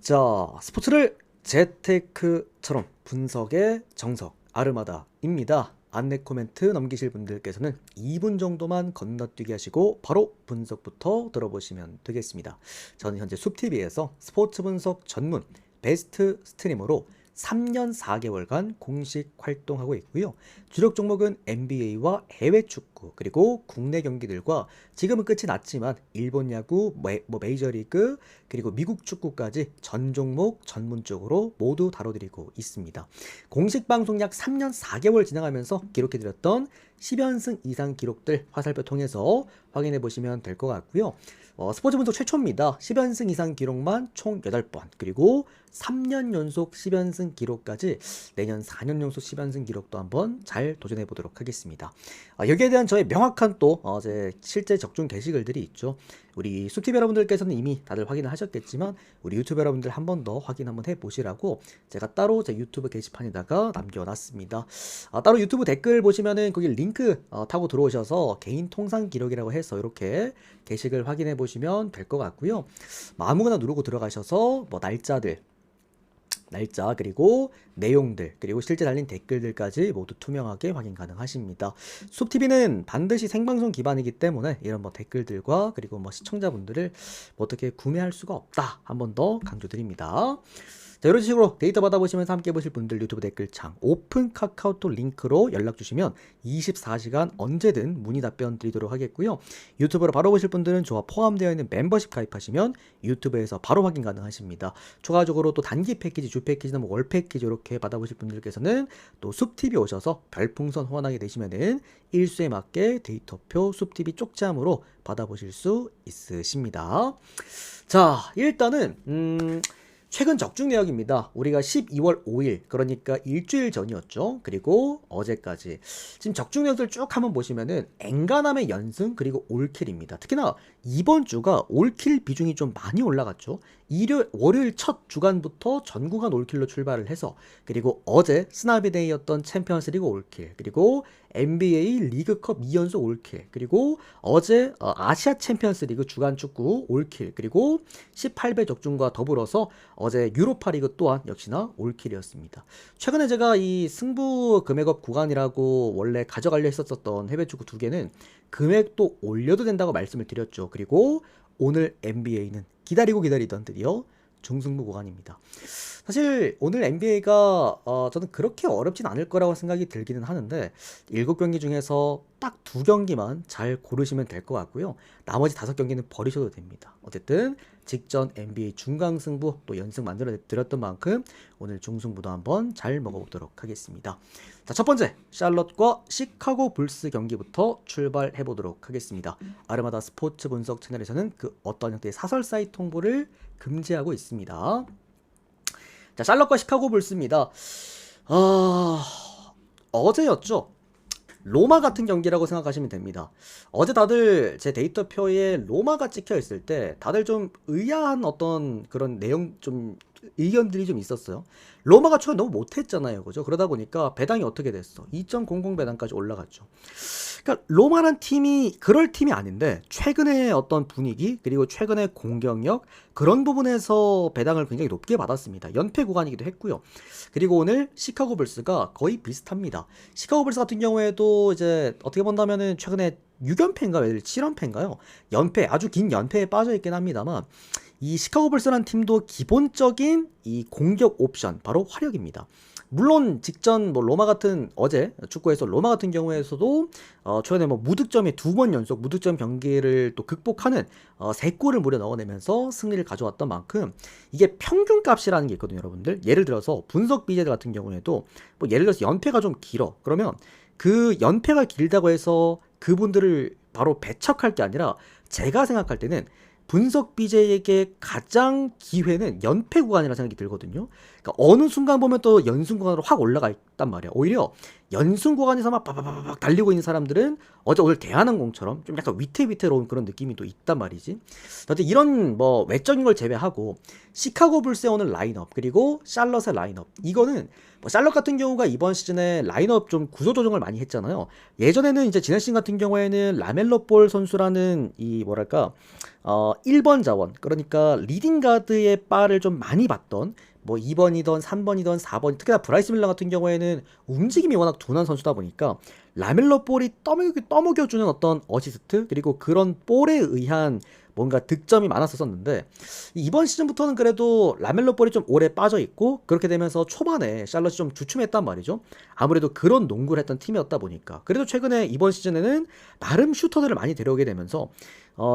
자, 스포츠를 재테크처럼 분석의 정석 아르마다입니다. 안내 코멘트 넘기실 분들께서는 2분 정도만 건너뛰기 하시고 바로 분석부터 들어보시면 되겠습니다. 저는 현재 숲TV에서 스포츠 분석 전문 베스트 스트리머로 3년 4개월간 공식 활동하고 있고요. 주력 종목은 NBA와 해외 축구 그리고 국내 경기들과 지금은 끝이 났지만 일본 야구, 메이저리그 그리고 미국 축구까지 전 종목 전문적으로 모두 다뤄드리고 있습니다. 공식 방송 약 3년 4개월 진행하면서 기록해드렸던 10연승 이상 기록들 화살표 통해서 확인해 보시면 될 것 같고요. 스포츠 분석 최초입니다. 10연승 이상 기록만 총 8번 그리고 3년 연속 10연승 기록까지 내년 4년 연속 10연승 기록도 한번 잘 도전해 보도록 하겠습니다. 여기에 대한 저의 명확한 또 제 실제 적중 게시글들이 있죠. 우리 숲TV 여러분들께서는 이미 다들 확인을 하셨겠지만 우리 유튜브 여러분들 한 번 더 확인 한번 해보시라고 제가 따로 제 유튜브 게시판에다가 남겨놨습니다. 따로 유튜브 댓글 보시면은 거기 링크 타고 들어오셔서 개인 통상 기록이라고 해서 이렇게 게시글 확인해 보시면 될 것 같고요. 아무거나 누르고 들어가셔서 날짜 그리고 내용들 그리고 실제 달린 댓글들까지 모두 투명하게 확인 가능하십니다. 숲TV는 반드시 생방송 기반이기 때문에 이런 댓글들과 그리고 시청자분들을 어떻게 구매할 수가 없다 한 번 더 강조드립니다. 자, 이런 식으로 데이터 받아보시면서 함께 보실 분들 유튜브 댓글창 오픈 카카오톡 링크로 연락 주시면 24시간 언제든 문의 답변 드리도록 하겠고요. 유튜브로 바로 보실 분들은 저와 포함되어 있는 멤버십 가입하시면 유튜브에서 바로 확인 가능하십니다. 추가적으로 또 단기 패키지, 주 패키지나 월 패키지 이렇게 받아보실 분들께서는 또 숲TV 오셔서 별풍선 후원하게 되시면은 일수에 맞게 데이터표 숲TV 쪽잠으로 받아보실 수 있으십니다. 자, 일단은 최근 적중 내역입니다. 우리가 12월 5일 그러니까 일주일 전이었죠. 그리고 어제까지 지금 적중 내역들 쭉 한번 보시면은 엔간함의 연승 그리고 올킬입니다. 특히나 이번 주가 올킬 비중이 좀 많이 올라갔죠. 월요일 첫 주간부터 전 구간 올킬로 출발을 해서 그리고 어제 스나비데이였던 챔피언스리그 올킬 그리고 NBA 리그컵 2연속 올킬 그리고 어제 아시아 챔피언스리그 주간 축구 올킬 그리고 18배 적중과 더불어서 어제 유로파리그 또한 역시나 올킬이었습니다. 최근에 제가 이 승부 금액업 구간이라고 원래 가져가려 했었던 해외 축구 두 개는 금액도 올려도 된다고 말씀을 드렸죠. 그리고 오늘 NBA는 기다리던 드디어 중승부 구간입니다. 사실 오늘 NBA가 저는 그렇게 어렵진 않을 거라고 생각이 들기는 하는데 7경기 중에서 딱 2경기만 잘 고르시면 될 것 같고요. 나머지 5경기는 버리셔도 됩니다. 어쨌든 직전 NBA 중강승부 또 연승 만들어 드렸던 만큼 오늘 중승부도 한번 잘 먹어보도록 하겠습니다. 자, 첫 번째 샬럿과 시카고 불스 경기부터 출발해 보도록 하겠습니다. 아르마다 스포츠 분석 채널에서는 그 어떤 형태의 사설 사이트 홍보를 금지하고 있습니다. 자, 샬럿과 시카고 불스입니다. 어제였죠. 로마 같은 경기라고 생각하시면 됩니다. 어제 다들 제 데이터표에 로마가 찍혀 있을 때 다들 좀 의아한 어떤 그런 내용 좀 의견들이 좀 있었어요. 로마가 초에 너무 못했잖아요. 그죠? 그러다 보니까 배당이 어떻게 됐어? 2.00 배당까지 올라갔죠. 그러니까 로마란 팀이 그럴 팀이 아닌데 최근의 어떤 분위기 그리고 최근의 공격력 그런 부분에서 배당을 굉장히 높게 받았습니다. 연패 구간이기도 했고요. 그리고 오늘 시카고 불스가 거의 비슷합니다. 시카고 불스 같은 경우에도 이제 어떻게 본다면은 최근에 6연패인가요? 7연패인가요? 연패 아주 긴 연패에 빠져 있긴 합니다만 이 시카고 불스라는 팀도 기본적인 이 공격 옵션 바로 화력입니다. 물론 직전 로마 같은 어제 축구에서 로마 같은 경우에서도 최근에 무득점에 2번 연속 무득점 경기를 또 극복하는 3골을 무려 넣어내면서 승리를 가져왔던 만큼 이게 평균값이라는 게 있거든요, 여러분들. 예를 들어서 분석 BJ들 같은 경우에도 예를 들어서 연패가 좀 길어. 그러면 그 연패가 길다고 해서 그분들을 바로 배척할 게 아니라 제가 생각할 때는 분석 BJ에게 가장 기회는 연패 구간이라 생각이 들거든요. 그러니까 어느 순간 보면 또 연승 구간으로 확 올라가 있단 말이야. 오히려 연승 구간에서 막 바바바박 달리고 있는 사람들은 어제 오늘 대한항공처럼 좀 약간 위태위태로운 그런 느낌이 또 있단 말이지. 어쨌든 이런 뭐 외적인 걸 제외하고 시카고 불스의 오늘 라인업 그리고 샬럿의 라인업 이거는 뭐 샬럿 같은 경우가 이번 시즌에 라인업 좀 구조 조정을 많이 했잖아요. 예전에는 이제 지난 시즌 같은 경우에는 라멜로 볼 선수라는 이 뭐랄까 1번 자원 그러니까 리딩 가드의 바를 좀 많이 봤던 뭐 2번이던 3번이던 4번 특히나 브라이스 밀러 같은 경우에는 움직임이 워낙 둔한 선수다 보니까 라멜로 볼이 떠먹여주는 어떤 어시스트 그리고 그런 볼에 의한 뭔가 득점이 많았었는데 이번 시즌부터는 그래도 라멜로 볼이 좀 오래 빠져 있고 그렇게 되면서 초반에 샬럿이 좀 주춤했단 말이죠. 아무래도 그런 농구를 했던 팀이었다 보니까 그래도 최근에 이번 시즌에는 나름 슈터들을 많이 데려오게 되면서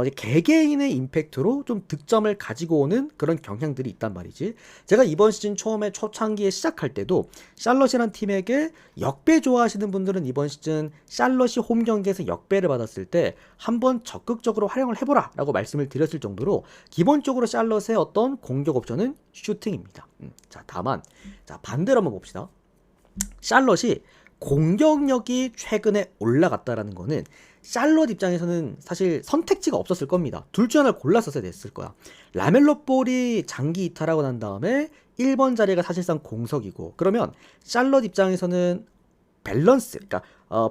이제 개개인의 임팩트로 좀 득점을 가지고 오는 그런 경향들이 있단 말이지. 제가 이번 시즌 처음에 초창기에 시작할 때도 샬럿이란 팀에게 역배 좋아하시는 분들은 이번 시즌 샬럿이 홈 경기에서 역배를 받았을 때 한번 적극적으로 활용을 해보라 라고 말씀을 드렸을 정도로 기본적으로 샬럿의 어떤 공격 옵션은 슈팅입니다. 자, 다만 자 반대로 한번 봅시다. 샬럿이 공격력이 최근에 올라갔다라는 거는 샬럿 입장에서는 사실 선택지가 없었을 겁니다. 둘 중 하나를 골랐었어야 됐을 거야. 라멜로 볼이 장기 이탈하고 난 다음에 1번 자리가 사실상 공석이고 그러면 샬럿 입장에서는 밸런스 그러니까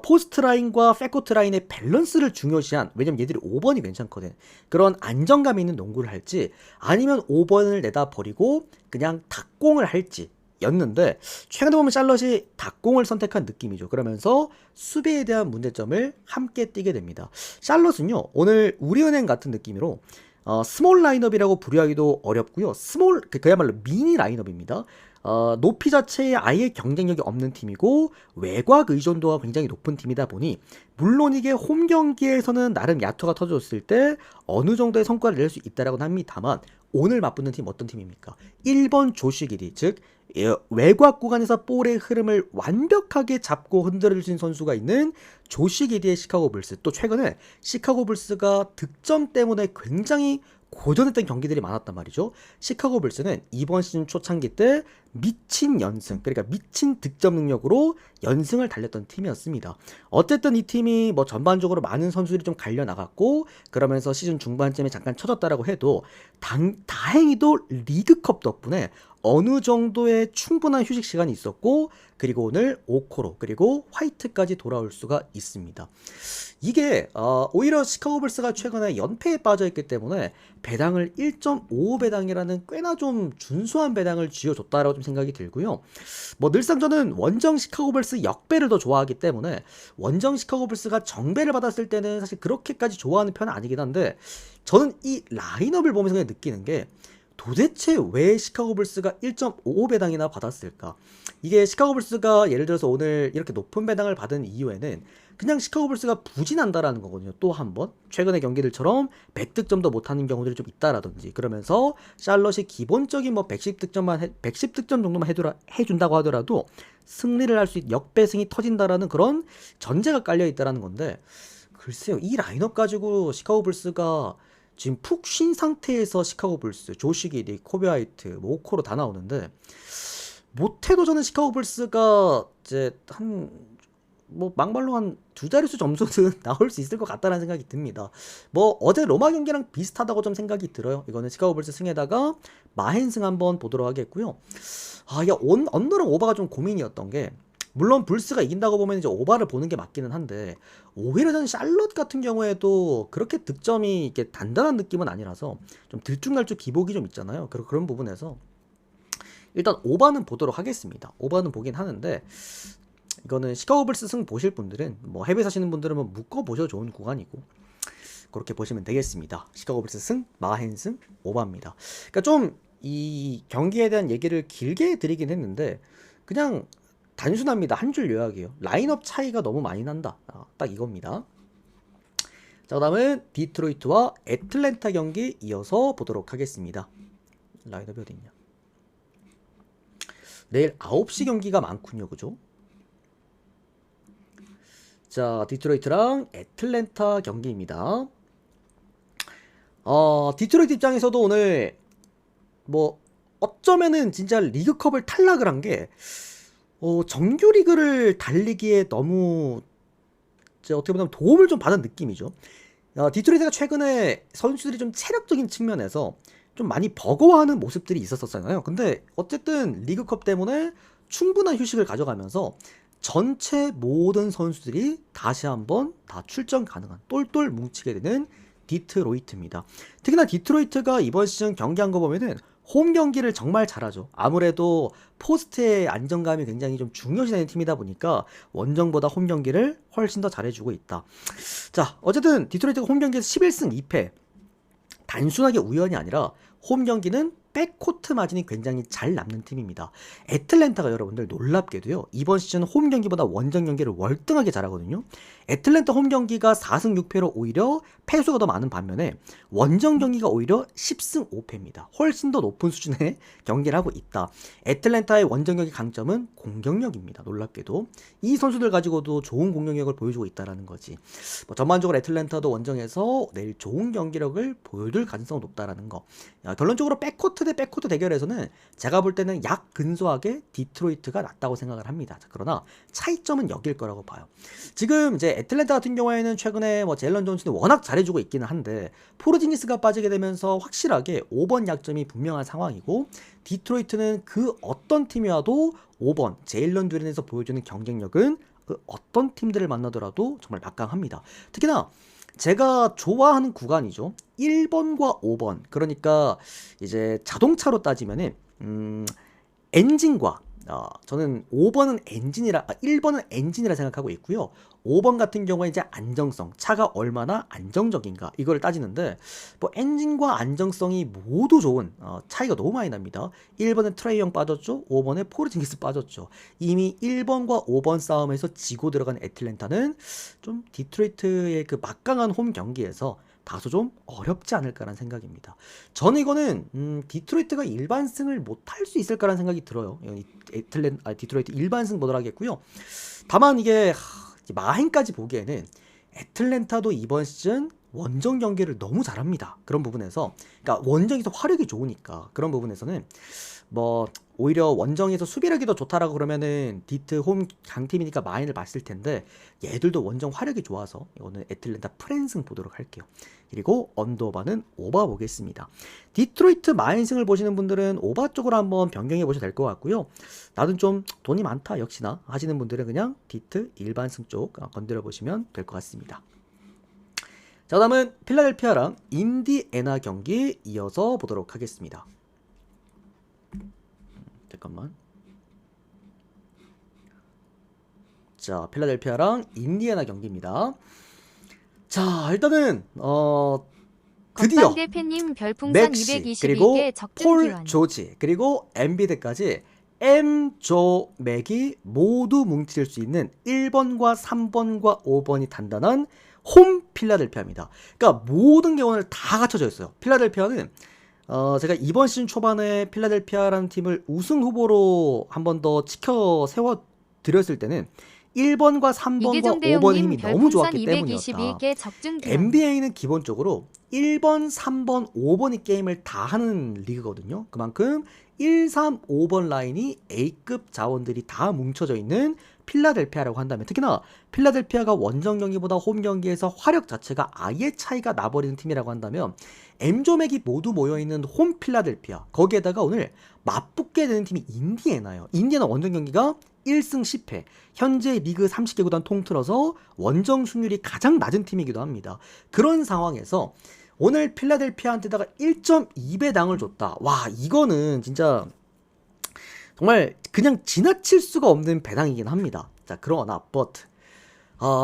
포스트 라인과 백코트 라인의 밸런스를 중요시한 왜냐면 얘들이 5번이 괜찮거든. 그런 안정감 있는 농구를 할지 아니면 5번을 내다 버리고 그냥 닭공을 할지 였는데 최근에 보면 샬럿이 닭공을 선택한 느낌이죠. 그러면서 수비에 대한 문제점을 함께 띠게 됩니다. 샬럿은요 오늘 우리은행 같은 느낌으로 스몰 라인업이라고 부르기도 어렵고요. 그야말로 미니 라인업입니다. 높이 자체에 아예 경쟁력이 없는 팀이고 외곽 의존도가 굉장히 높은 팀이다 보니 물론 이게 홈 경기에서는 나름 야투가 터졌을 때 어느 정도의 성과를 낼 수 있다라고는 합니다만 오늘 맞붙는 팀 어떤 팀입니까? 1번 조시 기디 즉 외곽 구간에서 볼의 흐름을 완벽하게 잡고 흔들어주신 선수가 있는 조시 기디의 시카고 불스 또 최근에 시카고 불스가 득점 때문에 굉장히 고전했던 경기들이 많았단 말이죠. 시카고 불스는 이번 시즌 초창기 때 미친 연승, 그러니까 미친 득점 능력으로 연승을 달렸던 팀이었습니다. 어쨌든 이 팀이 뭐 전반적으로 많은 선수들이 좀 갈려 나갔고 그러면서 시즌 중반쯤에 잠깐 쳐졌다라고 해도 다행히도 리그컵 덕분에 어느 정도의 충분한 휴식 시간이 있었고 그리고 오늘 오코로 그리고 화이트까지 돌아올 수가 있습니다. 이게 오히려 시카고 불스가 최근에 연패에 빠져있기 때문에 배당을 1.55 배당이라는 꽤나 좀 준수한 배당을 쥐어줬다라고 좀 생각이 들고요. 뭐 늘상 저는 원정 시카고 불스 역배를 더 좋아하기 때문에 원정 시카고 불스가 정배를 받았을 때는 사실 그렇게까지 좋아하는 편은 아니긴 한데 저는 이 라인업을 보면서 그냥 느끼는 게 도대체 왜 시카고 불스가 1.55 배당이나 받았을까? 이게 시카고 불스가 예를 들어서 오늘 이렇게 높은 배당을 받은 이유에는 그냥 시카고 불스가 부진한다라는 거거든요. 또 한 번 최근의 경기들처럼 100득점도 못하는 경우들이 좀 있다라든지 그러면서 샬럿이 기본적인 뭐 110득점 정도만 해준다고 하더라도 승리를 할 수 있는 역배승이 터진다라는 그런 전제가 깔려 있다라는 건데 글쎄요 이 라인업 가지고 시카고 불스가 지금 푹 쉰 상태에서 시카고 불스, 조시 기디, 코비 화이트, 뭐 오코로 다 나오는데 못해도 저는 시카고 불스가 이제 뭐 막말로 한 두 자릿수 점수는 나올 수 있을 것 같다는 생각이 듭니다. 뭐 어제 로마 경기랑 비슷하다고 좀 생각이 들어요. 이거는 시카고 불스 승에다가 마헨승 한번 보도록 하겠고요. 이게 언더랑 오바가 좀 고민이었던 게 물론 불스가 이긴다고 보면 이제 오바를 보는 게 맞기는 한데 오히려 저는 샬럿 같은 경우에도 그렇게 득점이 이렇게 단단한 느낌은 아니라서 좀 들쭉날쭉 기복이 좀 있잖아요. 그런 부분에서 일단 오바는 보도록 하겠습니다. 오바는 보긴 하는데 이거는 시카고 불스 승 보실 분들은 뭐 해외 사시는 분들은 뭐 묶어 보셔도 좋은 구간이고 그렇게 보시면 되겠습니다. 시카고 불스 승, 마헨승, 오바입니다. 그러니까 좀 이 경기에 대한 얘기를 길게 드리긴 했는데 그냥 단순합니다. 한 줄 요약이에요. 라인업 차이가 너무 많이 난다. 딱 이겁니다. 자, 그 다음은 디트로이트와 애틀랜타 경기 이어서 보도록 하겠습니다. 라인업이 어딨냐? 내일 9시 경기가 많군요. 그죠? 자, 디트로이트랑 애틀랜타 경기입니다. 디트로이트 입장에서도 오늘 뭐 어쩌면은 진짜 리그컵을 탈락을 한 게 정규 리그를 달리기에 너무 이제 어떻게 보면 도움을 좀 받은 느낌이죠. 디트로이트가 최근에 선수들이 좀 체력적인 측면에서 좀 많이 버거워하는 모습들이 있었었잖아요. 근데 어쨌든 리그컵 때문에 충분한 휴식을 가져가면서 전체 모든 선수들이 다시 한번 다 출전 가능한 똘똘 뭉치게 되는 디트로이트입니다. 특히나 디트로이트가 이번 시즌 경기한 거 보면은 홈 경기를 정말 잘하죠. 아무래도 포스트의 안정감이 굉장히 좀 중요시되는 팀이다 보니까 원정보다 홈 경기를 훨씬 더 잘해주고 있다. 자, 어쨌든 디트로이트가 홈 경기에서 11승 2패. 단순하게 우연이 아니라 홈 경기는 백코트 마진이 굉장히 잘 남는 팀입니다. 애틀랜타가 여러분들 놀랍게도요, 이번 시즌 홈 경기보다 원정 경기를 월등하게 잘하거든요. 애틀랜타 홈 경기가 4승 6패로 오히려 패수가 더 많은 반면에 원정 경기가 오히려 10승 5패입니다. 훨씬 더 높은 수준의 경기를 하고 있다. 애틀랜타의 원정 경기 강점은 공격력입니다. 놀랍게도 이 선수들 가지고도 좋은 공격력을 보여주고 있다는 거지. 전반적으로 애틀랜타도 원정에서 내일 좋은 경기력을 보여줄 가능성이 높다라는 거. 결론적으로 백코트 대 백코트 대결에서는 제가 볼 때는 약 근소하게 디트로이트가 낫다고 생각을 합니다. 그러나 차이점은 여길 거라고 봐요. 지금 이제 애틀랜타 같은 경우에는 최근에 제일런 존슨이 워낙 잘해주고 있기는 한데 포르징기스가 빠지게 되면서 확실하게 5번 약점이 분명한 상황이고, 디트로이트는 그 어떤 팀이와도 5번 제일런 듀렌에서 보여주는 경쟁력은 그 어떤 팀들을 만나더라도 정말 막강합니다. 특히나 제가 좋아하는 구간이죠. 1번과 5번. 그러니까 이제 자동차로 따지면은 엔진과 저는 5번은 1번은 엔진이라 생각하고 있고요. 5번 같은 경우에 이제 안정성, 차가 얼마나 안정적인가 이걸 따지는데 엔진과 안정성이 모두 좋은 차이가 너무 많이 납니다. 1번에 트레이 형 빠졌죠. 5번에 포르징기스 빠졌죠. 이미 1번과 5번 싸움에서 지고 들어간 애틀랜타는 좀 디트로이트의 그 막강한 홈 경기에서 다소 좀 어렵지 않을까라는 생각입니다. 저는 이거는 디트로이트가 일반승을 못할 수 있을까라는 생각이 들어요. 디트로이트 일반승 못 하겠고요. 다만 이게 마행까지 보기에는 애틀랜타도 이번 시즌 원정 경기를 너무 잘합니다. 그런 부분에서, 그러니까 원정에서 화력이 좋으니까 그런 부분에서는 오히려 원정에서 수비력이 더 좋다라고 그러면은 디트 홈 강팀이니까 마인을 봤을 텐데 얘들도 원정 화력이 좋아서 이거는 애틀랜타 프랜승 보도록 할게요. 그리고 언더바는 오바 보겠습니다. 디트로이트 마인승을 보시는 분들은 오바 쪽으로 한번 변경해 보셔도 될 것 같고요. 나는 좀 돈이 많다 역시나 하시는 분들은 그냥 디트 일반승 쪽 건드려 보시면 될 것 같습니다. 자, 다음은 필라델피아랑 인디애나 경기 이어서 보도록 하겠습니다. 잠깐만. 자, 필라델피아랑 인디애나 경기입니다. 자, 일단은 드디어 맥시 그리고 폴 조지 그리고 엠비드까지 엠조 맥이 모두 뭉칠 수 있는 1번과 3번과 5번이 단단한 홈 필라델피아입니다. 그러니까 모든 게 오늘 다 갖춰져 있어요. 필라델피아는 제가 이번 시즌 초반에 필라델피아라는 팀을 우승 후보로 한 번 더 치켜 세워 드렸을 때는 1번과 3번과 5번의 힘이 너무 좋았기 때문이었다. NBA는 기본적으로 1번, 3번, 5번이 게임을 다 하는 리그거든요. 그만큼 1, 3, 5번 라인이 A급 자원들이 다 뭉쳐져 있는 필라델피아라고 한다면, 특히나 필라델피아가 원정 경기보다 홈 경기에서 화력 자체가 아예 차이가 나버리는 팀이라고 한다면 M조맥이 모두 모여있는 홈 필라델피아, 거기에다가 오늘 맞붙게 되는 팀이 인디애나예요. 인디애나 원정 경기가 1승 10패, 현재 리그 30개 구단 통틀어서 원정 승률이 가장 낮은 팀이기도 합니다. 그런 상황에서 오늘 필라델피아한테다가 1.2배당을 줬다. 와, 이거는 진짜 정말 그냥 지나칠 수가 없는 배당이긴 합니다. 자, 그러나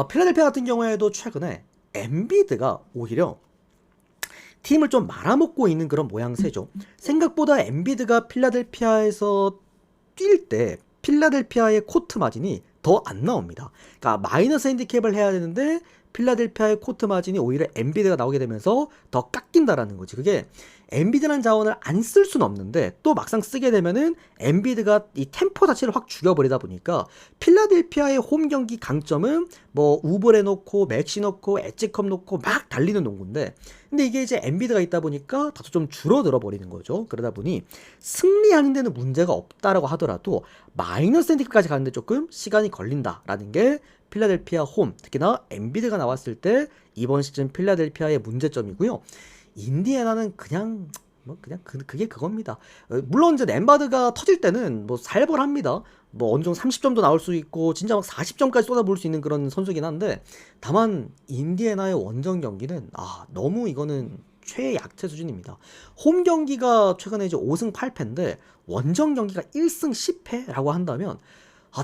필라델피아 같은 경우에도 최근에 엠비드가 오히려 팀을 좀 말아먹고 있는 그런 모양새죠. 생각보다 엠비드가 필라델피아에서 뛸 때 필라델피아의 코트 마진이 더 안 나옵니다. 그러니까 마이너스 핸디캡을 해야 되는데 필라델피아의 코트 마진이 오히려 엠비드가 나오게 되면서 더 깎인다라는 거지. 그게 엔비드라는 자원을 안 쓸 수는 없는데 또 막상 쓰게 되면은 엔비드가 이 템포 자체를 확 죽여버리다 보니까 필라델피아의 홈 경기 강점은 뭐 우블에 놓고 맥시 놓고 엣지컵 놓고 막 달리는 농구인데, 근데 이게 이제 엔비드가 있다 보니까 다소 좀 줄어들어 버리는 거죠. 그러다 보니 승리하는 데는 문제가 없다라고 하더라도 마이너스 핸디캡까지 가는데 조금 시간이 걸린다라는 게 필라델피아 홈, 특히나 엔비드가 나왔을 때 이번 시즌 필라델피아의 문제점이고요. 인디애나는 그냥 그게 그겁니다. 물론 이제 램바드가 터질 때는 뭐 살벌합니다. 뭐 어느 정도 30점도 나올 수 있고 진짜 막 40점까지 쏟아부을 수 있는 그런 선수긴 한데, 다만 인디애나의 원정 경기는 너무 이거는 최약체 수준입니다. 홈 경기가 최근에 이제 5승 8패인데 원정 경기가 1승 10패라고 한다면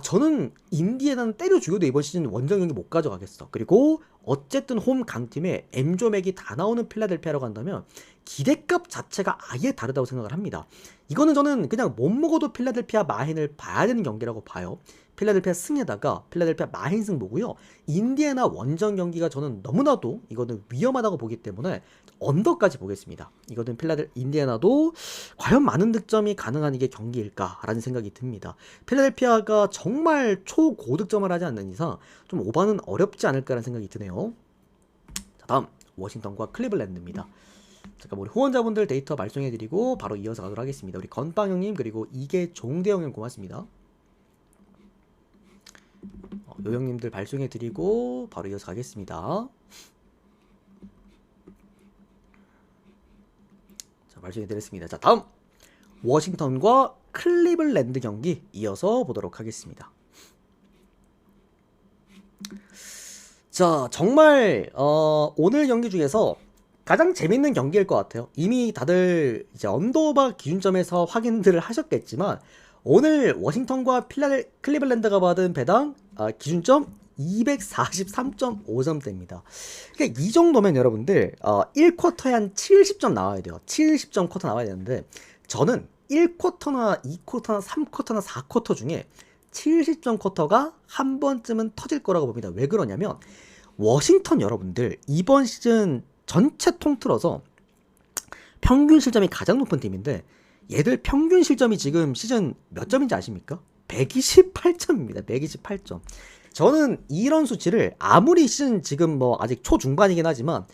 저는 인디애나는 때려 죽여도 이번 시즌 원정 경기 못 가져가겠어. 그리고 어쨌든 홈 강팀에 엠조맥이 다 나오는 필라델피아라고 한다면 기대값 자체가 아예 다르다고 생각을 합니다. 이거는 저는 그냥 못 먹어도 필라델피아 마힌을 봐야 되는 경기라고 봐요. 필라델피아 승에다가 필라델피아 마힌 승 보고요. 인디애나 원정 경기가 저는 너무나도 이거는 위험하다고 보기 때문에 언더까지 보겠습니다. 이거는 인디애나도 과연 많은 득점이 가능한 이게 경기일까라는 생각이 듭니다. 필라델피아가 정말 초고득점을 하지 않는 이상 좀 오버는 어렵지 않을까라는 생각이 드네요. 자, 다음 워싱턴과 클리블랜드입니다. 잠깐 우리 후원자분들 데이터 발송해드리고 바로 이어서 가도록 하겠습니다. 우리 건빵형님 그리고 이게 종대형님 고맙습니다. 요형님들 발송해드리고 바로 이어서 가겠습니다. 자, 발송해드렸습니다. 자, 다음 워싱턴과 클리블랜드 경기 이어서 보도록 하겠습니다. 자, 정말 오늘 경기 중에서 가장 재밌는 경기일 것 같아요. 이미 다들 이제 언더바 기준점에서 확인들을 하셨겠지만 오늘 워싱턴과 클리블랜드가 받은 배당 기준점 243.5점대입니다. 그러니까 이 정도면 여러분들 1쿼터에 한 70점 나와야 돼요. 70점 쿼터 나와야 되는데 저는 1쿼터나 2쿼터나 3쿼터나 4쿼터 중에 70점 쿼터가 한 번쯤은 터질 거라고 봅니다. 왜 그러냐면 워싱턴 여러분들 이번 시즌 전체 통틀어서 평균 실점이 가장 높은 팀인데 얘들 평균 실점이 지금 시즌 몇 점인지 아십니까? 128점입니다. 128점. 저는 이런 수치를 아무리 시즌 지금 뭐 아직 초중반이긴 하지만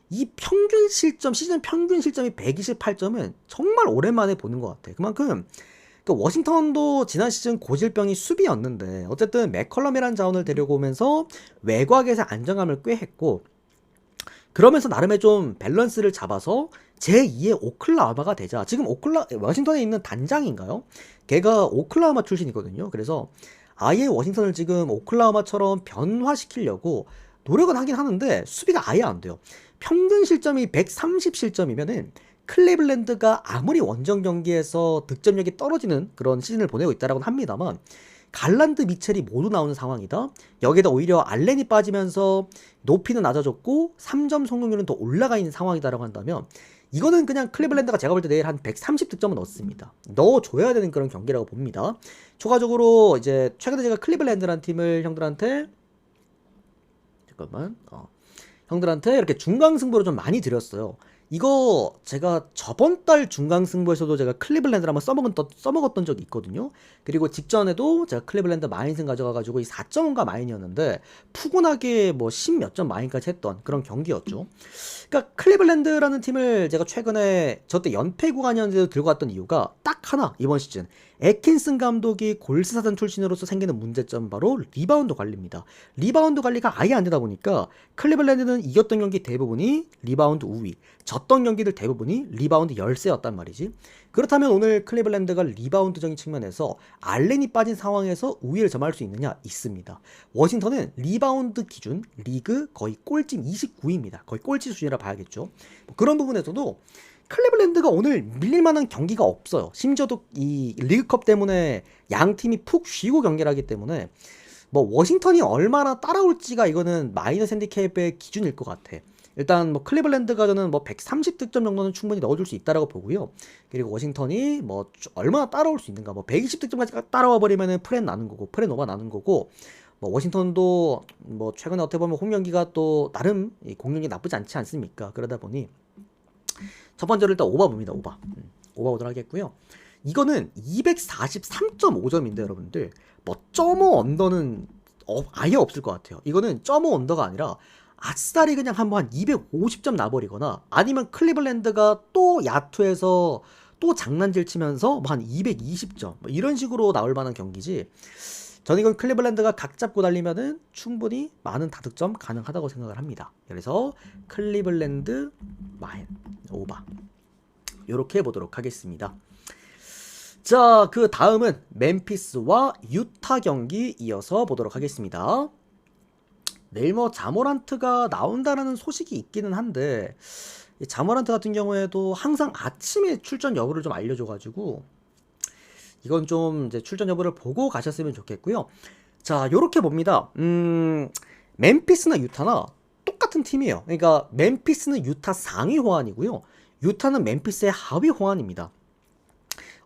이 평균 실점, 시즌 평균 실점이 128점은 정말 오랜만에 보는 것 같아요. 그만큼 워싱턴도 지난 시즌 고질병이 수비였는데 어쨌든 맥컬럼이라는 자원을 데리고 오면서 외곽에서 안정감을 꾀했고, 그러면서 나름의 좀 밸런스를 잡아서 제2의 오클라호마가 되자. 지금 워싱턴에 있는 단장인가요? 걔가 오클라호마 출신이거든요. 그래서 아예 워싱턴을 지금 오클라호마처럼 변화시키려고 노력은 하긴 하는데 수비가 아예 안 돼요. 평균 실점이 130실점이면은 클리블랜드가 아무리 원정 경기에서 득점력이 떨어지는 그런 시즌을 보내고 있다라고는 합니다만 갈란드, 미첼이 모두 나오는 상황이다. 여기에다 오히려 알렌이 빠지면서 높이는 낮아졌고 3점 성공률은 더 올라가 있는 상황이다라고 한다면 이거는 그냥 클리블랜드가 제가 볼 때 내일 한 130득점은 넣습니다. 넣어줘야 되는 그런 경기라고 봅니다. 추가적으로 이제 최근에 제가 클리블랜드라는 팀을 형들한테 이렇게 중강승부로 좀 많이 드렸어요. 이거 제가 저번 달 중강승부에서도 제가 클리블랜드를 한번 써먹었던 적이 있거든요. 그리고 직전에도 제가 클리블랜드 마인승 가져가가지고 이 4.5가 마인이었는데 푸근하게 뭐 10 몇 점 마인까지 했던 그런 경기였죠. 그러니까 클리블랜드라는 팀을 제가 최근에 저때 연패 구간이었는데도 들고 왔던 이유가 딱 하나, 이번 시즌 애킨슨 감독이 골스사단 출신으로서 생기는 문제점 바로 리바운드 관리입니다. 리바운드 관리가 아예 안 되다 보니까 클리블랜드는 이겼던 경기 대부분이 리바운드 우위, 졌던 경기들 대부분이 리바운드 열세였단 말이지. 그렇다면 오늘 클리블랜드가 리바운드적인 측면에서 알렌이 빠진 상황에서 우위를 점할 수 있느냐? 있습니다. 워싱턴은 리바운드 기준 리그 거의 꼴찌 29위입니다. 거의 꼴찌 수준이라 봐야겠죠. 그런 부분에서도 클리블랜드가 오늘 밀릴만한 경기가 없어요. 심지어도 이 리그컵 때문에 양 팀이 푹 쉬고 경기를 하기 때문에 뭐 워싱턴이 얼마나 따라올지가 이거는 마이너스 핸디캡의 기준일 것 같아. 일단 뭐 클리블랜드가 저는 뭐 130득점 정도는 충분히 넣어줄 수 있다라고 보고요. 그리고 워싱턴이 뭐 얼마나 따라올 수 있는가, 뭐 120득점까지 따라와 버리면은 프렌 나는 거고, 프렌 오바 나는 거고, 뭐 워싱턴도 뭐 최근에 어떻게 보면 홈 경기가 또 나름 공격이 나쁘지 않지 않습니까? 그러다 보니 첫 번째로 일단 오바 봅니다. 오바. 오바 보도록 하겠고요. 이거는 243.5점인데 여러분들 뭐 .5 언더는 아예 없을 것 같아요. 이거는 .5 언더가 아니라 아싸리 그냥 한번 한 250점 나버리거나 아니면 클리블랜드가 또 야투에서 또 장난질 치면서 뭐 한 220점 뭐 이런 식으로 나올 만한 경기지. 저는 이건 클리블랜드가 각 잡고 달리면은 충분히 많은 다득점 가능하다고 생각을 합니다. 그래서 클리블랜드 마인 오바 요렇게 보도록 하겠습니다. 자, 그 다음은 멤피스와 유타 경기 이어서 보도록 하겠습니다. 내일 뭐 자모란트가 나온다라는 소식이 있기는 한데 이 자모란트 같은 경우에도 항상 아침에 출전 여부를 좀 알려줘가지고 이건 좀 이제 출전 여부를 보고 가셨으면 좋겠고요. 자, 요렇게 봅니다. 멤피스나 유타나 똑같은 팀이에요. 그러니까 멤피스는 유타 상위 호환이고요. 유타는 멤피스의 하위 호환입니다.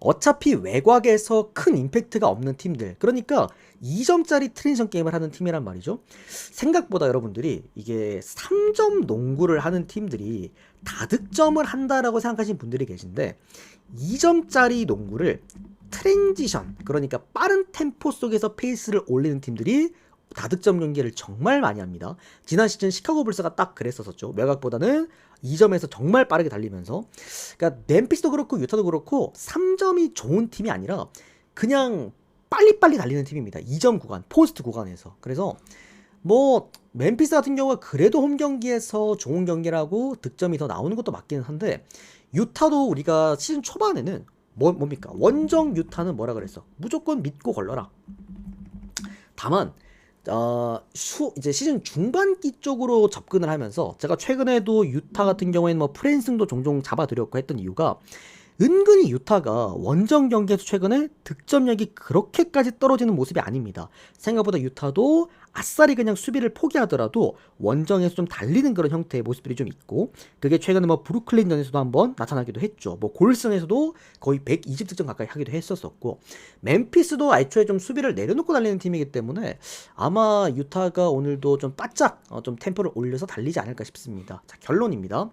어차피 외곽에서 큰 임팩트가 없는 팀들, 그러니까 2점짜리 트랜지션 게임을 하는 팀이란 말이죠. 생각보다 여러분들이 이게 3점 농구를 하는 팀들이 다득점을 한다라고 생각하시는 분들이 계신데 2점짜리 농구를 트랜지션, 그러니까 빠른 템포 속에서 페이스를 올리는 팀들이 다득점 경기를 정말 많이 합니다. 지난 시즌 시카고 불스가 딱 그랬었죠. 외곽보다는 2점에서 정말 빠르게 달리면서. 그러니까 멤피스도 그렇고 유타도 그렇고 3점이 좋은 팀이 아니라 그냥 빨리빨리 달리는 팀입니다. 2점 구간, 포스트 구간에서. 그래서 뭐 멤피스 같은 경우가 그래도 홈 경기에서 좋은 경기라고 득점이 더 나오는 것도 맞기는 한데 유타도 우리가 시즌 초반에는 뭡니까? 원정 유타는 뭐라 그랬어? 무조건 믿고 걸러라. 다만 이제 시즌 중반기 쪽으로 접근을 하면서 제가 최근에도 유타 같은 경우에는 뭐 프랜승도 종종 잡아드렸고 했던 이유가 은근히 유타가 원정 경기에서 최근에 득점력이 그렇게까지 떨어지는 모습이 아닙니다. 생각보다 유타도 아싸리 그냥 수비를 포기하더라도 원정에서 좀 달리는 그런 형태의 모습들이 좀 있고, 그게 최근에 뭐 브루클린전에서도 한번 나타나기도 했죠. 뭐 골슨에서도 거의 120득점 가까이 하기도 했었었고, 멤피스도 애초에 좀 수비를 내려놓고 달리는 팀이기 때문에 아마 유타가 오늘도 좀 바짝 좀 템포를 올려서 달리지 않을까 싶습니다. 자, 결론입니다.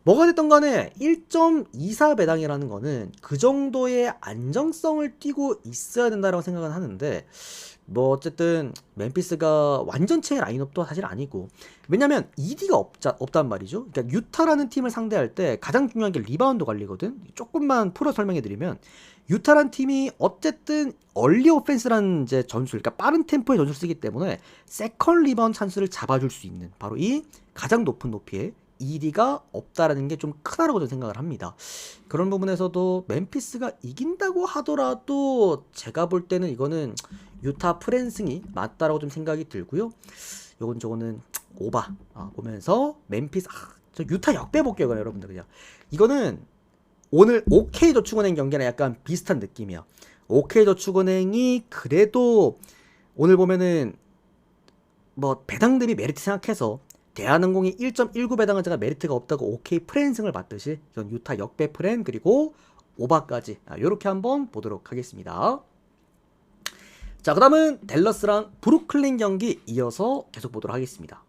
뭐가 됐던 간에 1.24배당이라는 거는 그 정도의 안정성을 띠고 있어야 된다고 생각은 하는데, 뭐 어쨌든 멤피스가 완전체 라인업도 사실 아니고, 왜냐면 ED가 없단 말이죠. 그러니까 유타라는 팀을 상대할 때 가장 중요한 게 리바운드 관리거든. 조금만 풀어 설명해 드리면 유타라는 팀이 어쨌든 얼리 오펜스라는 이제 전술, 그러니까 빠른 템포의 전술을 쓰기 때문에 세컨 리바운드 찬스를 잡아줄 수 있는 바로 이 가장 높은 높이의 ED가 없다라는 게 좀 크다라고 저는 생각을 합니다. 그런 부분에서도 멤피스가 이긴다고 하더라도 제가 볼 때는 이거는 유타 프랜승이 맞다라고 좀 생각이 들고요. 저거는 오바 보면서 멤피스 저 유타 역배 볼게요. 여러분들 그냥 이거는 오늘 OK저축은행 경기랑 약간 비슷한 느낌이야. OK저축은행이 그래도 오늘 보면은 뭐 배당 대비 메리트 생각해서 대한항공이 1.19배당은 제가 메리트가 없다고 OK 프랜승을 봤듯이 이건 유타 역배 프랜 그리고 오바까지 요렇게 한번 보도록 하겠습니다. 자, 그 다음은 댈러스랑 브루클린 경기 이어서 계속 보도록 하겠습니다.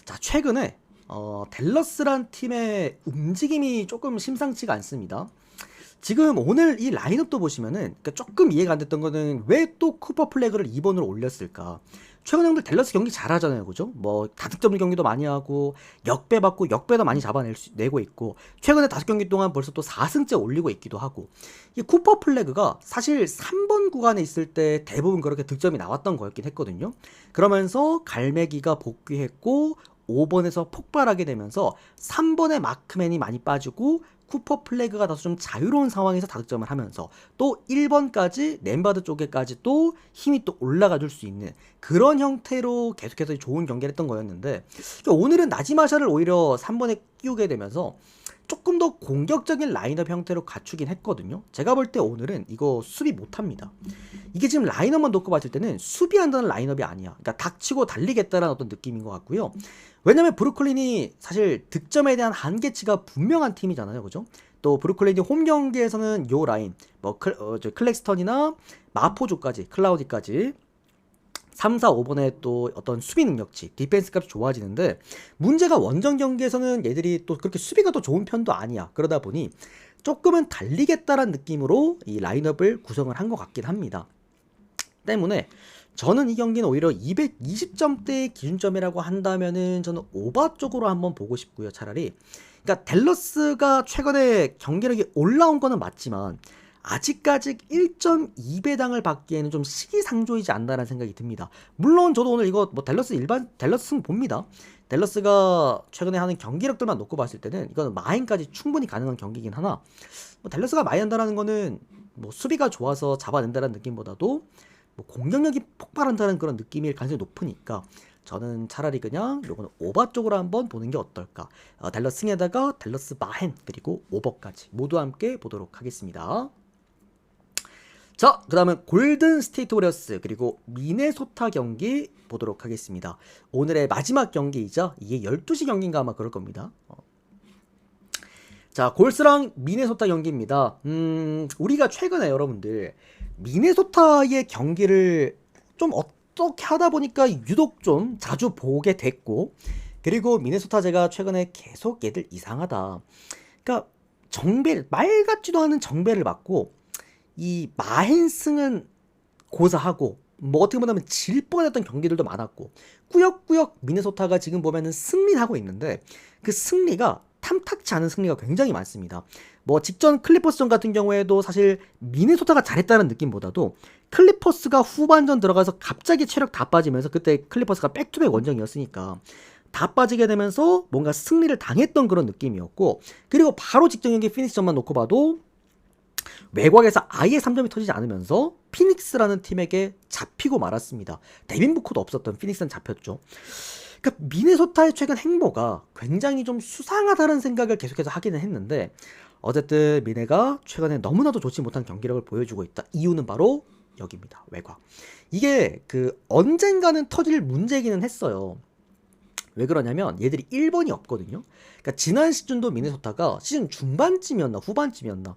자, 최근에 댈러스란 팀의 움직임이 조금 심상치가 않습니다. 지금 오늘 이 라인업도 보시면은 그러니까 조금 이해가 안 됐던 거는 왜 또 쿠퍼 플래그를 2번으로 올렸을까? 최근 형들 댈러스 경기 잘하잖아요, 그죠? 뭐 다득점 경기도 많이 하고 역배 받고 역배도 많이 잡아내고 있고 최근에 5경기 동안 벌써 또 4승째 올리고 있기도 하고, 이 쿠퍼 플래그가 사실 3번 구간에 있을 때 대부분 그렇게 득점이 나왔던 거였긴 했거든요. 그러면서 갈매기가 복귀했고 5번에서 폭발하게 되면서 3번의 마크맨이 많이 빠지고 쿠퍼 플래그가 다소 좀 자유로운 상황에서 다득점을 하면서 또 1번까지 램바드 쪽에까지 또 힘이 또 올라가 줄 수 있는 그런 형태로 계속해서 좋은 경기를 했던 거였는데, 오늘은 나지마샤를 오히려 3번에 끼우게 되면서 조금 더 공격적인 라인업 형태로 갖추긴 했거든요. 제가 볼 때 오늘은 이거 수비 못합니다. 이게 지금 라인업만 놓고 봤을 때는 수비한다는 라인업이 아니야. 그러니까 닥치고 달리겠다라는 어떤 느낌인 것 같고요. 왜냐면 브루클린이 사실 득점에 대한 한계치가 분명한 팀이잖아요, 그죠? 또 브루클린이 홈 경기에서는 요 라인, 뭐 클렉스턴이나 마포조까지, 클라우디까지 3, 4, 5번에 또 어떤 수비 능력치, 디펜스 값이 좋아지는데 문제가 원정 경기에서는 얘들이 또 그렇게 수비가 더 좋은 편도 아니야. 그러다 보니 조금은 달리겠다라는 느낌으로 이 라인업을 구성을 한 것 같긴 합니다. 때문에 저는 이 경기는 오히려 220점대의 기준점이라고 한다면은 저는 오바 쪽으로 한번 보고 싶고요. 차라리. 그러니까 댈러스가 최근에 경기력이 올라온 거는 맞지만 아직까지 1.2배당을 받기에는 좀 시기상조이지 않나라는 생각이 듭니다. 물론 저도 오늘 이거 뭐 댈러스 승 봅니다. 댈러스가 최근에 하는 경기력들만 놓고 봤을 때는 이거는 마인까지 충분히 가능한 경기긴 하나, 뭐 댈러스가 많이 한다는 거는 뭐 수비가 좋아서 잡아낸다는 느낌보다도 뭐 공격력이 폭발한다는 그런 느낌일 가능성이 높으니까 저는 차라리 그냥 요거는 오버 쪽으로 한번 보는 게 어떨까. 댈러스 승에다가 댈러스 마헨 그리고 오버까지 모두 함께 보도록 하겠습니다. 자, 그 다음은 골든 스테이트 워리어스 그리고 미네소타 경기 보도록 하겠습니다. 오늘의 마지막 경기이자 이게 12시 경기인가 아마 그럴 겁니다. 자, 골스랑 미네소타 경기입니다. 우리가 최근에 여러분들 미네소타의 경기를 좀 어떻게 하다 보니까 유독 좀 자주 보게 됐고, 그리고 미네소타 제가 최근에 계속 얘들 이상하다. 그러니까 말 같지도 않은 정배를 맞고 이 마헨승은 고사하고 뭐 어떻게 보면 질 뻔했던 경기들도 많았고 꾸역꾸역 미네소타가 지금 보면은 승리하고 있는데 그 승리가 탐탁치 않은 승리가 굉장히 많습니다. 뭐 직전 클리퍼스전 같은 경우에도 사실 미네소타가 잘했다는 느낌보다도 클리퍼스가 후반전 들어가서 갑자기 체력 다 빠지면서 그때 클리퍼스가 백투백 원정이었으니까 다 빠지게 되면서 뭔가 승리를 당했던 그런 느낌이었고, 그리고 바로 직전 경기 피닉스전만 놓고 봐도 외곽에서 아예 3점이 터지지 않으면서 피닉스라는 팀에게 잡히고 말았습니다. 데빈 부커도 없었던 피닉스는 잡혔죠. 그러니까 미네소타의 최근 행보가 굉장히 좀 수상하다는 생각을 계속해서 하기는 했는데, 어쨌든 미네가 최근에 너무나도 좋지 못한 경기력을 보여주고 있다. 이유는 바로 여기입니다. 외곽. 이게 언젠가는 터질 문제이기는 했어요. 왜 그러냐면 얘들이 1번이 없거든요. 그러니까 지난 시즌도 미네소타가 시즌 중반쯤이었나 후반쯤이었나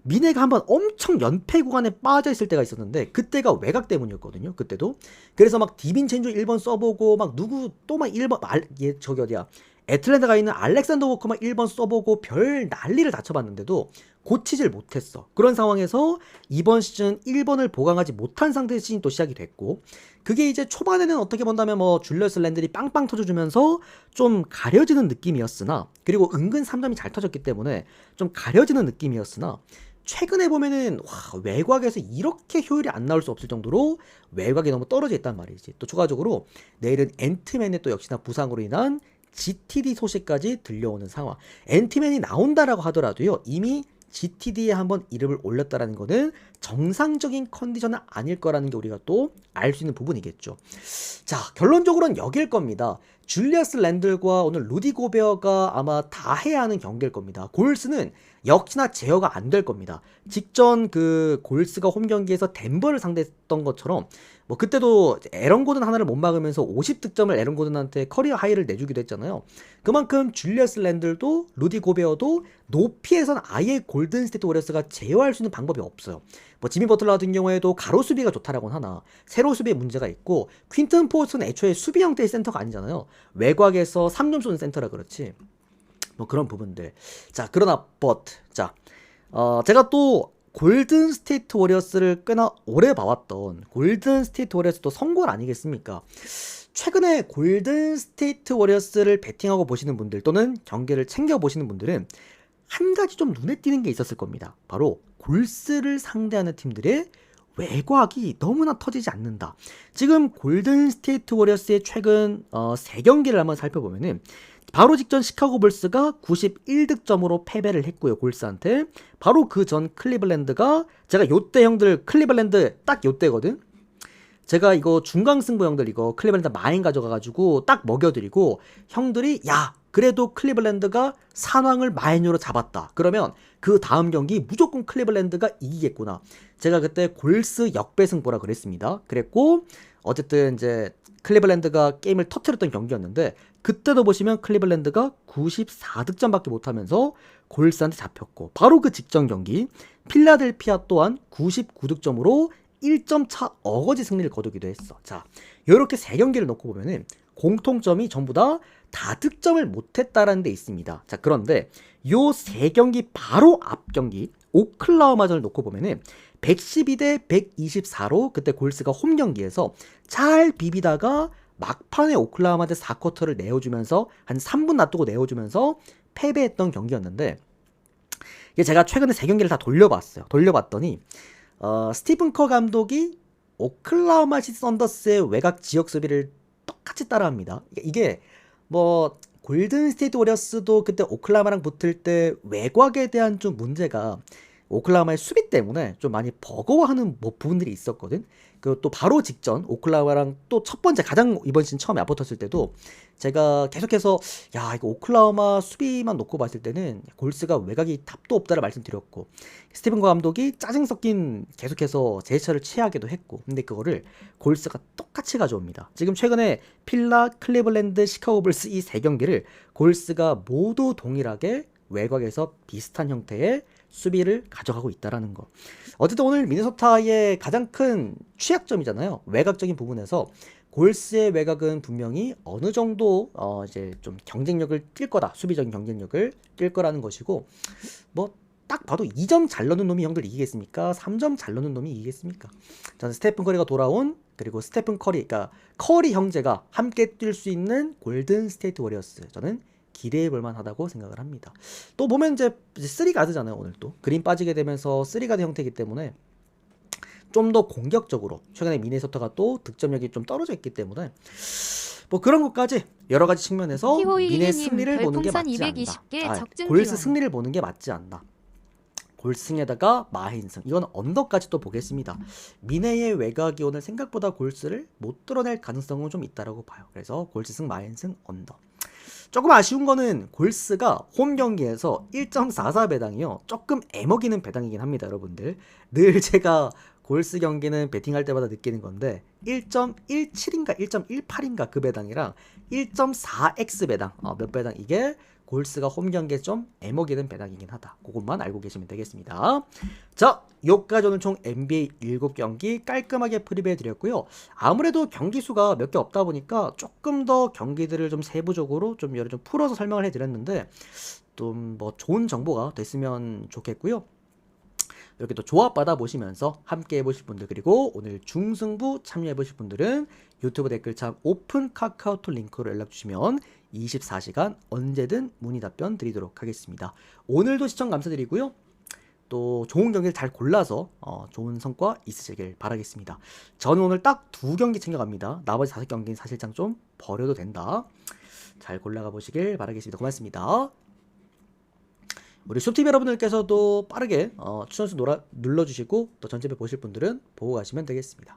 미네가 한번 엄청 연패 구간에 빠져 있을 때가 있었는데 그때가 외곽 때문이었거든요. 그때도. 그래서 막 디빈첸조 1번 써보고 막 누구 또 막 1번 저기 어디야 애틀랜타가 있는 알렉산더 워커 막 1번 써보고 별 난리를 다 쳐봤는데도 고치질 못했어. 그런 상황에서 이번 시즌 1번을 보강하지 못한 상태에서 시즌이 또 시작이 됐고, 그게 이제 초반에는 어떻게 본다면 뭐 줄리어스 랜들이 빵빵 터져주면서 좀 가려지는 느낌이었으나, 그리고 은근 3점이 잘 터졌기 때문에 좀 가려지는 느낌이었으나 최근에 보면은 외곽에서 이렇게 효율이 안 나올 수 없을 정도로 외곽이 너무 떨어져 있단 말이지. 또 추가적으로 내일은 앤트맨의 또 역시나 부상으로 인한 GTD 소식까지 들려오는 상황. 앤트맨이 나온다라고 하더라도요, 이미 GTD에 한번 이름을 올렸다라는 거는 정상적인 컨디션은 아닐 거라는 게 우리가 또 알 수 있는 부분이겠죠. 자, 결론적으로는 여길 겁니다. 줄리어스 랜들과 오늘 루디 고베어가 아마 다 해야 하는 경기일 겁니다. 골스는 역시나 제어가 안 될 겁니다. 직전 골스가 홈 경기에서 덴버를 상대했던 것처럼 뭐 그때도 에런 고든 하나를 못 막으면서 50득점을 에런 고든한테 커리어 하이를 내주기도 했잖아요. 그만큼 줄리어스 랜들도 루디 고베어도 높이에선 아예 골든 스테이트 워리어스가 제어할 수 있는 방법이 없어요. 뭐 지미 버틀러 같은 경우에도 가로 수비가 좋다라고는 하나 세로 수비에 문제가 있고, 퀸튼 포스는 애초에 수비 형태의 센터가 아니잖아요. 외곽에서 3점 쏘는 센터라 그렇지. 뭐 그런 부분들. 자, 그러나 제가 또 골든 스테이트 워리어스를 꽤나 오래 봐왔던 골든 스테이트 워리어스도 선골 아니겠습니까? 최근에 골든 스테이트 워리어스를 베팅하고 보시는 분들 또는 경기를 챙겨 보시는 분들은 한 가지 좀 눈에 띄는 게 있었을 겁니다. 바로 골스를 상대하는 팀들의 외곽이 너무나 터지지 않는다. 지금 골든 스테이트 워리어스의 최근 3경기를 한번 살펴보면은 바로 직전 시카고 불스가 91득점으로 패배를 했고요, 골스한테. 바로 그 전 클리블랜드가, 제가 요때 형들 클리블랜드 딱 요때거든. 제가 이거 중강승부 형들 이거 클리블랜드 마인 가져가가지고 딱 먹여드리고 형들이 야 그래도 클리블랜드가 산왕을 마인으로 잡았다. 그러면 그 다음 경기 무조건 클리블랜드가 이기겠구나. 제가 그때 골스 역배승보라 그랬습니다. 그랬고 어쨌든 이제 클리블랜드가 게임을 터트렸던 경기였는데 그때도 보시면 클리블랜드가 94득점밖에 못하면서 골스한테 잡혔고, 바로 그 직전 경기 필라델피아 또한 99득점으로 1점 차 어거지 승리를 거두기도 했어. 자, 이렇게 세 경기를 놓고 보면은 공통점이 전부 다 다득점을 못했다라는 데 있습니다. 자, 그런데 요 세 경기 바로 앞 경기 오클라호마전을 놓고 보면은 112대 124로 그때 골스가 홈 경기에서 잘 비비다가 막판에 오클라호마대 4쿼터를 내어주면서 한 3분 놔두고 내어주면서 패배했던 경기였는데, 이게 제가 최근에 세 경기를 다 돌려봤어요. 돌려봤더니 스티븐 커 감독이 오클라호마 시티 썬더스의 외곽 지역 수비를 똑같이 따라합니다. 이게 뭐 골든 스테이트 워리어스도 그때 오클라호마랑 붙을 때 외곽에 대한 좀 문제가 오클라호마의 수비 때문에 좀 많이 버거워하는 뭐 부분들이 있었거든. 그 또 바로 직전 오클라호마랑 또 첫 번째 가장 이번 시즌 처음에 맞붙었을 때도 제가 계속해서 야 이거 오클라호마 수비만 놓고 봤을 때는 골스가 외곽이 답도 없다를 말씀드렸고, 스티븐 거 감독이 짜증 섞인 계속해서 제스처를 취하기도 했고, 근데 그거를 골스가 똑같이 가져옵니다. 지금 최근에 필라, 클리블랜드, 시카고 불스 이 세 경기를 골스가 모두 동일하게 외곽에서 비슷한 형태의 수비를 가져가고 있다라는 거. 어쨌든 오늘 미네소타의 가장 큰 취약점이잖아요. 외곽적인 부분에서 골스의 외곽은 분명히 어느 정도 이제 좀 경쟁력을 뛸 거다. 수비적인 경쟁력을 뛸 거라는 것이고, 뭐 딱 봐도 2점 잘 넣는 놈이 형들 이기겠습니까? 3점 잘 넣는 놈이 이기겠습니까? 저는 스테픈 커리가 돌아온, 그리고 스테픈 커리, 그러니까 커리 형제가 함께 뛸 수 있는 골든 스테이트 워리어스, 저는 기대해 볼 만하다고 생각을 합니다. 또 보면 이제 3가드잖아요. 오늘 또 그린 빠지게 되면서 3가드 형태이기 때문에 좀 더 공격적으로, 최근에 미네소타가 또 득점력이 좀 떨어져 있기 때문에 뭐 그런 것까지 여러 가지 측면에서 미네 승리를 보는 게 맞지 않나. 골스 승리를 보는 게 맞지 않나. 골승에다가 마힌승, 이건 언더까지 또 보겠습니다. 미네의 외곽이 오늘 생각보다 골스를 못 뚫어낼 가능성은 좀 있다라고 봐요. 그래서 골스승 마힌승 언더. 조금 아쉬운 거는 골스가 홈 경기에서 1.44 배당이요, 조금 애먹이는 배당이긴 합니다. 여러분들 늘 제가 골스 경기는 베팅할 때마다 느끼는 건데 1.17인가 1.18인가 그 배당이랑 1.4x 배당, 몇 배당, 이게 골스가 홈 경기에 좀 애먹이는 배당이긴 하다. 그것만 알고 계시면 되겠습니다. 자, 여기까지 오늘 총 NBA 7경기 깔끔하게 프리뷰해 드렸고요. 아무래도 경기 수가 몇 개 없다 보니까 조금 더 경기들을 좀 세부적으로 좀 여러 좀 풀어서 설명을 해 드렸는데, 좀 뭐 좋은 정보가 됐으면 좋겠고요. 이렇게 또 조합 받아보시면서 함께 해보실 분들, 그리고 오늘 중승부 참여해보실 분들은 유튜브 댓글창 오픈 카카오톡 링크로 연락주시면 24시간 언제든 문의 답변 드리도록 하겠습니다. 오늘도 시청 감사드리고요. 또 좋은 경기를 잘 골라서 좋은 성과 있으시길 바라겠습니다. 저는 오늘 딱 2경기 챙겨갑니다. 나머지 5경기는 사실상 좀 버려도 된다. 잘 골라가 보시길 바라겠습니다. 고맙습니다. 우리 숲TV 여러분들께서도 빠르게 추천수 눌러주시고 또 전집에 보실 분들은 보고 가시면 되겠습니다.